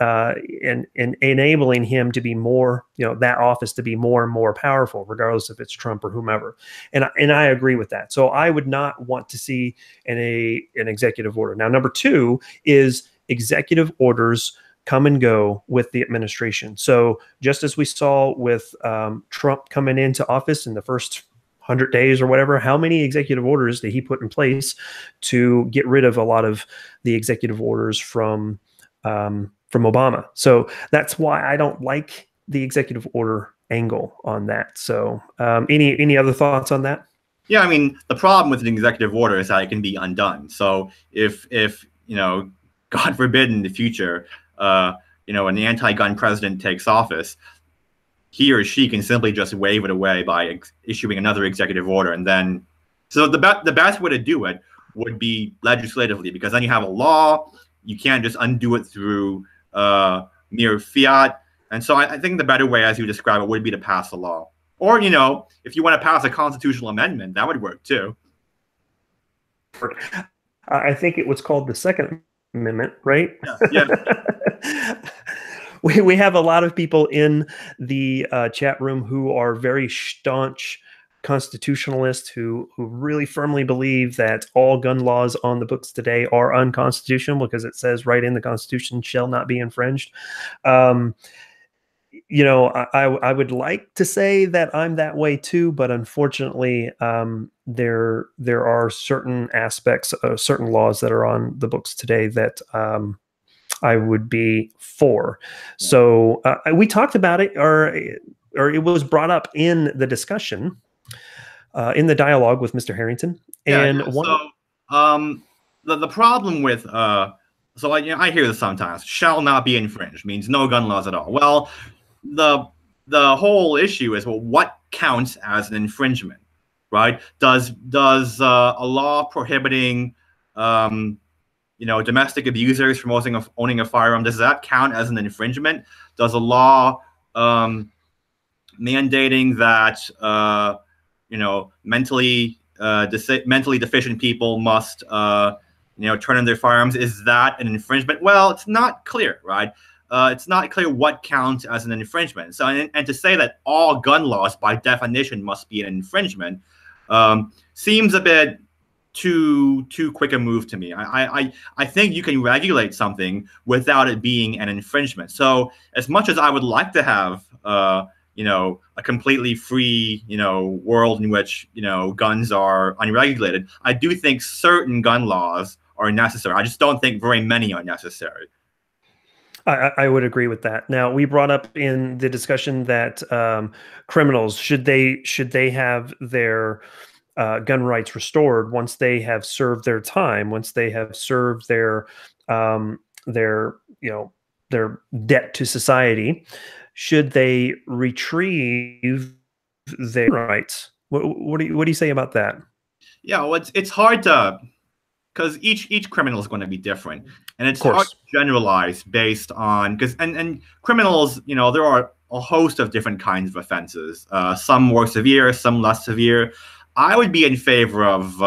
enabling him to be more, you know, that office to be more and more powerful, regardless if it's Trump or whomever. And I agree with that. So I would not want to see an executive order. Now, number two is executive orders come and go with the administration. So just as we saw with Trump coming into office in the first 100 days or whatever, how many executive orders did he put in place to get rid of a lot of the executive orders from Obama? So that's why I don't like the executive order angle on that. So any other thoughts on that? Yeah, I mean, the problem with an executive order is that it can be undone. So if you know, God forbid in the future, you know, an anti-gun president takes office, he or she can simply just wave it away by issuing another executive order. And then, so the best way to do it would be legislatively, because then you have a law, you can't just undo it through mere fiat. And so I think the better way, as you describe it, would be to pass a law. Or, you know, if you want to pass a constitutional amendment, that would work too. I think it was called the Second Amendment, right? Yeah. We have a lot of people in the chat room who are very staunch constitutionalists who really firmly believe that all gun laws on the books today are unconstitutional because it says right in the Constitution shall not be infringed. You know, I would like to say that I'm that way too, but unfortunately, there are certain aspects of certain laws that are on the books today that I would be for. So we talked about it, or it was brought up in the discussion, in the dialogue with Mr. Harrington. And the problem with so I hear this sometimes, shall not be infringed means no gun laws at all. Well, the whole issue is, well, what counts as an infringement, right? Does a law prohibiting you know, domestic abusers from owning a firearm, does that count as an infringement? Does a law mandating that you know, mentally deficient people must you know, turn in their firearms, is that an infringement? Well, it's not clear, right? It's not clear what counts as an infringement. So, and to say that all gun laws by definition must be an infringement seems a bit too quick a move to me. I think you can regulate something without it being an infringement. So, as much as I would like to have you know, a completely free, you know, world in which, you know, guns are unregulated, I do think certain gun laws are necessary. I just don't think very many are necessary. I would agree with that. Now, we brought up in the discussion that criminals, should they have their gun rights restored once they have served their time, once they have served their you know, their debt to society, should they retrieve their rights? What do you say about that? Yeah, well, it's hard to, because each criminal is going to be different, and it's hard to generalize based on, because and criminals, you know, there are a host of different kinds of offenses, some more severe, some less severe. I would be in favor of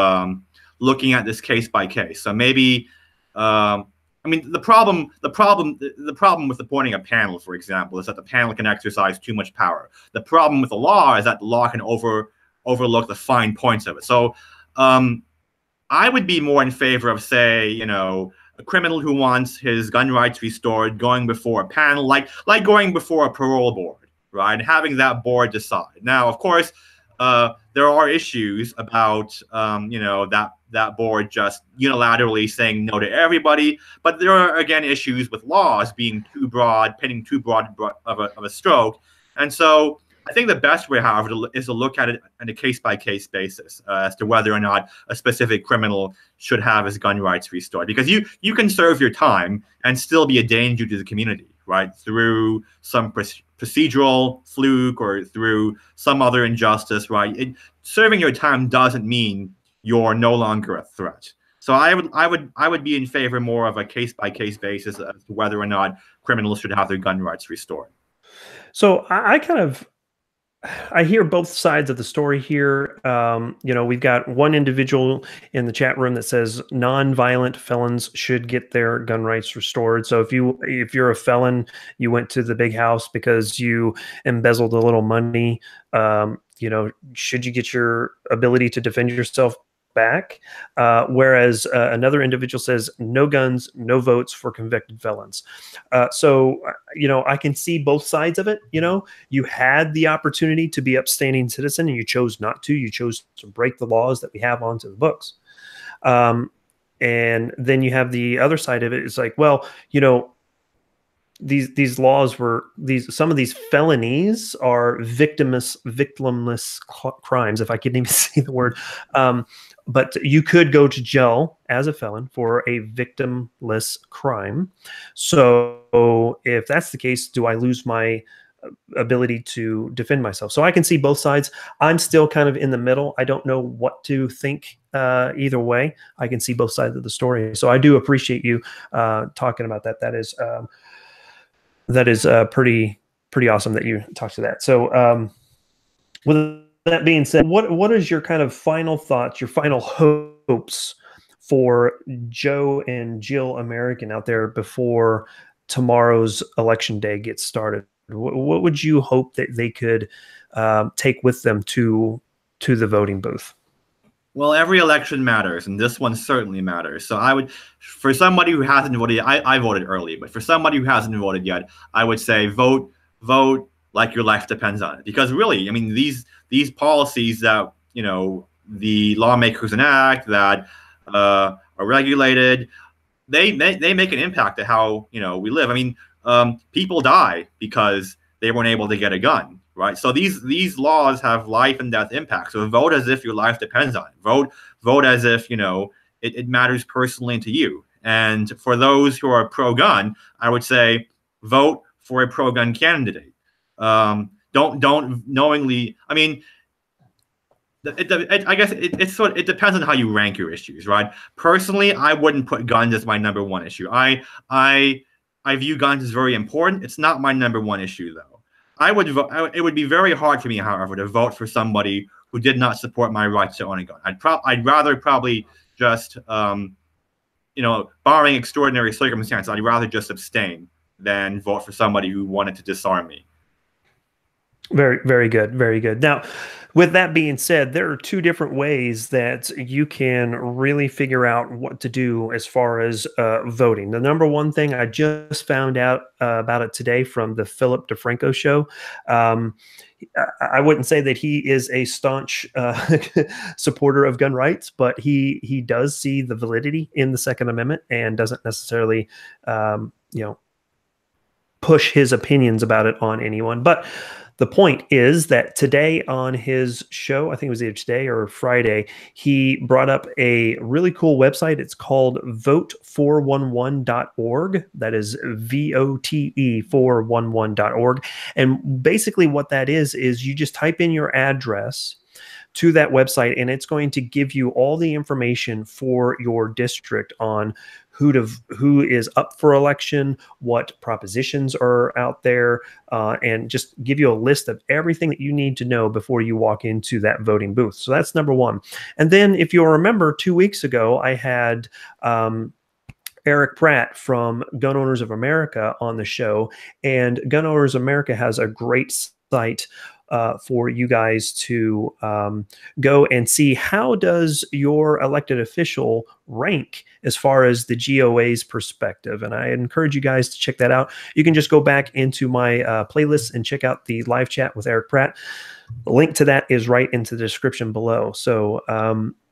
looking at this case by case. So maybe, I mean, the problem with appointing a panel, for example, is that the panel can exercise too much power. The problem with the law is that the law can overlook the fine points of it. So I would be more in favor of, say, you know, a criminal who wants his gun rights restored going before a panel, like going before a parole board, right? And having that board decide. Now, of course, there are issues about that board just unilaterally saying no to everybody. But there are again issues with laws being too broad, pinning too broad of a stroke. And so I think the best way, however, is to look at it on a case-by-case basis as to whether or not a specific criminal should have his gun rights restored. Because you can serve your time and still be a danger to the community, right, through some procedural fluke or through some other injustice, right? Serving your time doesn't mean you're no longer a threat. So I would be in favor more of a case-by-case basis as to whether or not criminals should have their gun rights restored. So I hear both sides of the story here. We've got one individual in the chat room that says non-violent felons should get their gun rights restored. So if you're a felon, you went to the big house because you embezzled a little money, should you get your ability to defend yourself back? Whereas another individual says no guns, no votes for convicted felons. So I can see both sides of it. You had the opportunity to be upstanding citizen and you chose not to. You chose to break the laws that we have onto the books. And then you have the other side of it. It's like, well, these laws were some of these felonies are victimless crimes, if I can even say the word. But you could go to jail as a felon for a victimless crime. So if that's the case, do I lose my ability to defend myself? So I can see both sides. I'm still kind of in the middle. I don't know what to think either way. I can see both sides of the story. So I do appreciate you talking about that. That is pretty awesome that you talked to that. So with that being said, what is your kind of final thoughts, your final hopes for Joe and Jill American out there before tomorrow's election day gets started? What would you hope that they could take with them to the voting booth? Well, every election matters, and this one certainly matters. So I would, for somebody who hasn't voted, I voted early, but for somebody who hasn't voted yet, I would say vote like your life depends on it. Because really, I mean, these policies that the lawmakers enact that are regulated, they make an impact to how we live. I mean, people die because they weren't able to get a gun. Right. So these laws have life and death impacts. So vote as if your life depends on it. Vote as if, it matters personally to you. And for those who are pro-gun, I would say vote for a pro-gun candidate. Don't knowingly. I mean, I guess it depends on how you rank your issues, right? Personally, I wouldn't put guns as my number one issue. I view guns as very important. It's not my number one issue, though. I would vote. It would be very hard for me, however, to vote for somebody who did not support my right to own a gun. I'd rather probably just, barring extraordinary circumstances, I'd rather just abstain than vote for somebody who wanted to disarm me. Very, very good. Very good. Now, with that being said, there are two different ways that you can really figure out what to do as far as voting. The number one thing, I just found out about it today from the Philip DeFranco show. I wouldn't say that he is a staunch supporter of gun rights, but he does see the validity in the Second Amendment and doesn't necessarily, push his opinions about it on anyone. But the point is that today on his show, I think it was either today or Friday, he brought up a really cool website. It's called vote411.org. That is VOTE411.org. And basically what that is you just type in your address to that website, and it's going to give you all the information for your district on who is up for election, what propositions are out there, and just give you a list of everything that you need to know before you walk into that voting booth. So that's number one. And then if you'll remember, 2 weeks ago, I had Eric Pratt from Gun Owners of America on the show, and Gun Owners of America has a great site for you guys to go and see how does your elected official rank as far as the GOA's perspective. And I encourage you guys to check that out. You can just go back into my playlist and check out the live chat with Eric Pratt. The link to that is right into the description below. So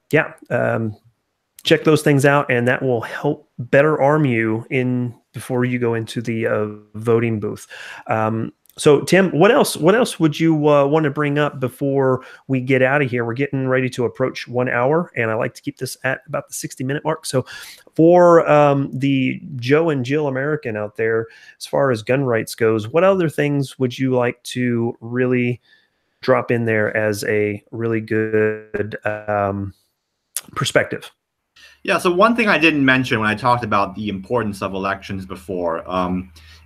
check those things out, and that will help better arm you in before you go into the voting booth. So Tim, what else would you want to bring up before we get out of here? We're getting ready to approach 1 hour, and I like to keep this at about the 60-minute mark. So for the Joe and Jill American out there, as far as gun rights goes, what other things would you like to really drop in there as a really good perspective? Yeah, so one thing I didn't mention when I talked about the importance of elections before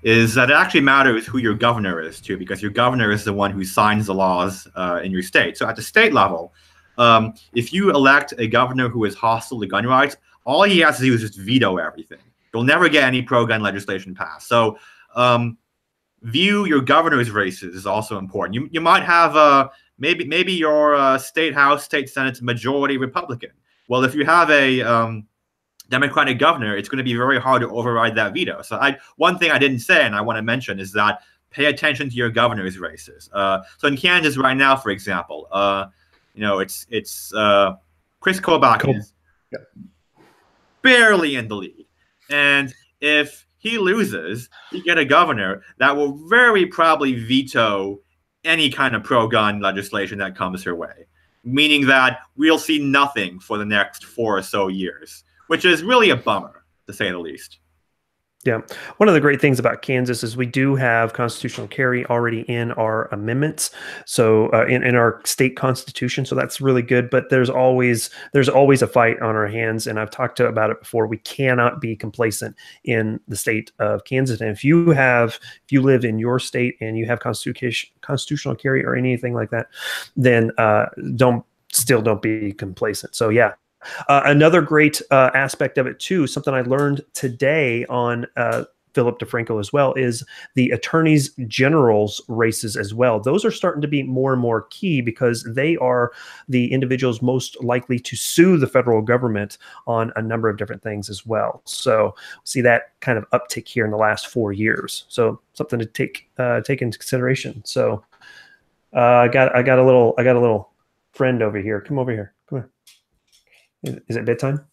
is that it actually matters who your governor is too, because your governor is the one who signs the laws in your state. So at the state level, if you elect a governor who is hostile to gun rights, all he has to do is just veto everything. You'll never get any pro-gun legislation passed. So view your governor's races is also important. You might have maybe your state house, state senate's majority Republican. Well, if you have a Democratic governor, it's going to be very hard to override that veto. So one thing I didn't say, and I want to mention, is that pay attention to your governor's races. So in Kansas right now, for example, it's Chris Kobach is barely in the lead, and if he loses, you get a governor that will very probably veto any kind of pro-gun legislation that comes her way, meaning that we'll see nothing for the next 4 or so years, which is really a bummer, to say the least. Yeah. One of the great things about Kansas is we do have constitutional carry already in our amendments. So in our state constitution. So that's really good. But there's always a fight on our hands. And I've talked about it before. We cannot be complacent in the state of Kansas. And if you live in your state and you have constitutional carry or anything like that, then don't be complacent. So yeah. Another great aspect of it too, something I learned today on Philip DeFranco as well, is the attorneys general's races as well. Those are starting to be more and more key because they are the individuals most likely to sue the federal government on a number of different things as well. So see that kind of uptick here in the last 4 years. So something to take into consideration. So I got a little friend over here. Come over here. Come here. Is it bedtime?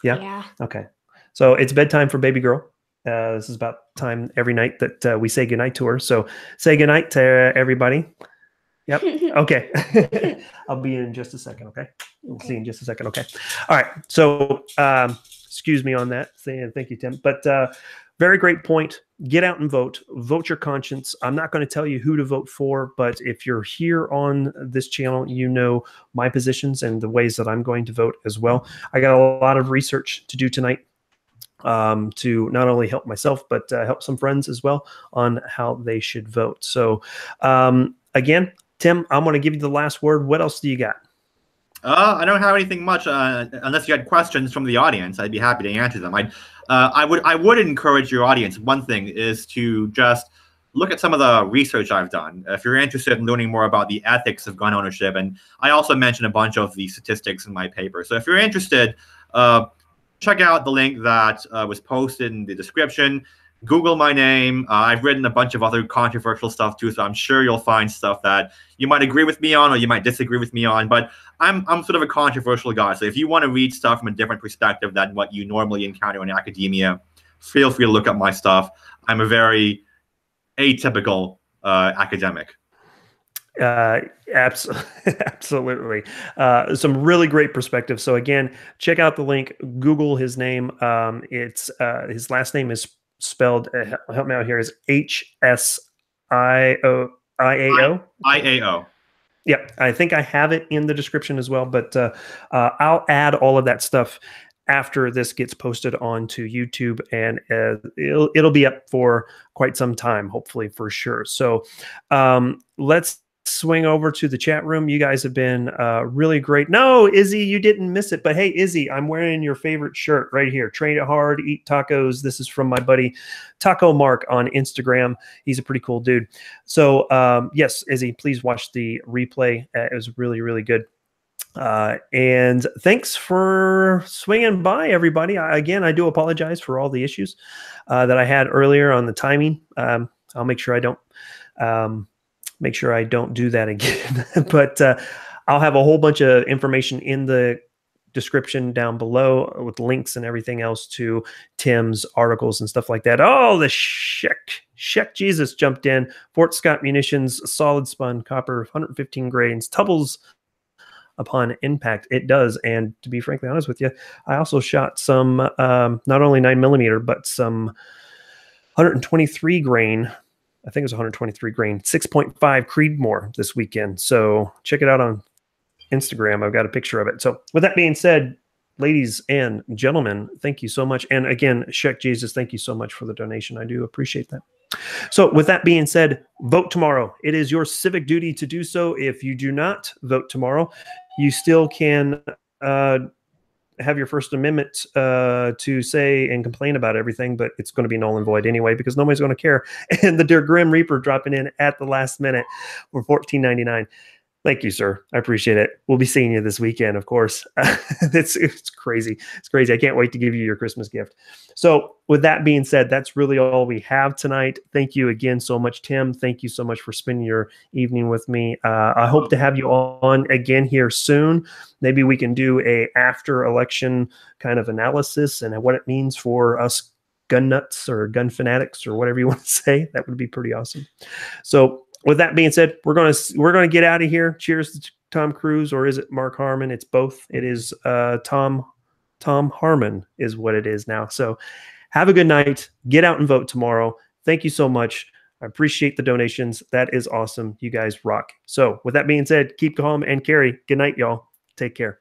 Yeah. Okay. So it's bedtime for baby girl. This is about time every night that we say goodnight to her. So say goodnight to everybody. Yep. Okay. I'll be in just a second. Okay. We'll see you in just a second. Okay. All right. So excuse me on that. Saying thank you, Tim. But very great point. Get out and vote. Vote your conscience. I'm not going to tell you who to vote for, but if you're here on this channel, you know my positions and the ways that I'm going to vote as well. I got a lot of research to do tonight to not only help myself, but help some friends as well on how they should vote. So again, Tim, I'm going to give you the last word. What else do you got? I don't have anything much, unless you had questions from the audience. I'd be happy to answer them. I would encourage your audience. One thing is to just look at some of the research I've done. If you're interested in learning more about the ethics of gun ownership, and I also mentioned a bunch of the statistics in my paper. So if you're interested, check out the link that was posted in the description. Google my name. I've written a bunch of other controversial stuff too, so I'm sure you'll find stuff that you might agree with me on or you might disagree with me on. But I'm sort of a controversial guy, so if you want to read stuff from a different perspective than what you normally encounter in academia, feel free to look up my stuff. I'm a very atypical academic. Absolutely. Some really great perspectives. So again, check out the link. Google his name. It's his last name is spelled, help me out here, is Hsiao. IAO. Yep, I think I have it in the description as well, but I'll add all of that stuff after this gets posted onto YouTube, and it'll be up for quite some time, hopefully, for sure. So let's swing over to the chat room. You guys have been really great. No, Izzy, you didn't miss it. But hey, Izzy, I'm wearing your favorite shirt right here. Train it hard, eat tacos. This is from my buddy Taco Mark on Instagram. He's a pretty cool dude. So yes, Izzy, please watch the replay. It was really, really good. And thanks for swinging by, everybody. Again, I do apologize for all the issues that I had earlier on the timing. I'll make sure I don't do that again. But I'll have a whole bunch of information in the description down below with links and everything else to Tim's articles and stuff like that. Oh, the Sheck Jesus jumped in. Fort Scott Munitions, solid spun copper, 115 grains, Tubbles upon impact. It does. And to be frankly honest with you, I also shot some not only 9mm, but some 123 grain. I think it was 123 grain, 6.5 Creedmoor this weekend. So check it out on Instagram. I've got a picture of it. So with that being said, ladies and gentlemen, thank you so much. And again, Sheck Jesus, thank you so much for the donation. I do appreciate that. So with that being said, vote tomorrow. It is your civic duty to do so. If you do not vote tomorrow, you still can have your First Amendment to say and complain about everything, but it's going to be null and void anyway because nobody's going to care. And the dear Grim Reaper dropping in at the last minute for $14.99. Thank you, sir. I appreciate it. We'll be seeing you this weekend, of course. It's crazy. It's crazy. I can't wait to give you your Christmas gift. So with that being said, that's really all we have tonight. Thank you again so much, Tim. Thank you so much for spending your evening with me. I hope to have you on again here soon. Maybe we can do a after election kind of analysis and what it means for us gun nuts or gun fanatics or whatever you want to say. That would be pretty awesome. So with that being said, we're gonna get out of here. Cheers to Tom Cruise, or is it Mark Harmon? It's both. It is Tom Harmon is what it is now. So have a good night. Get out and vote tomorrow. Thank you so much. I appreciate the donations. That is awesome. You guys rock. So with that being said, keep calm and carry. Good night, y'all. Take care.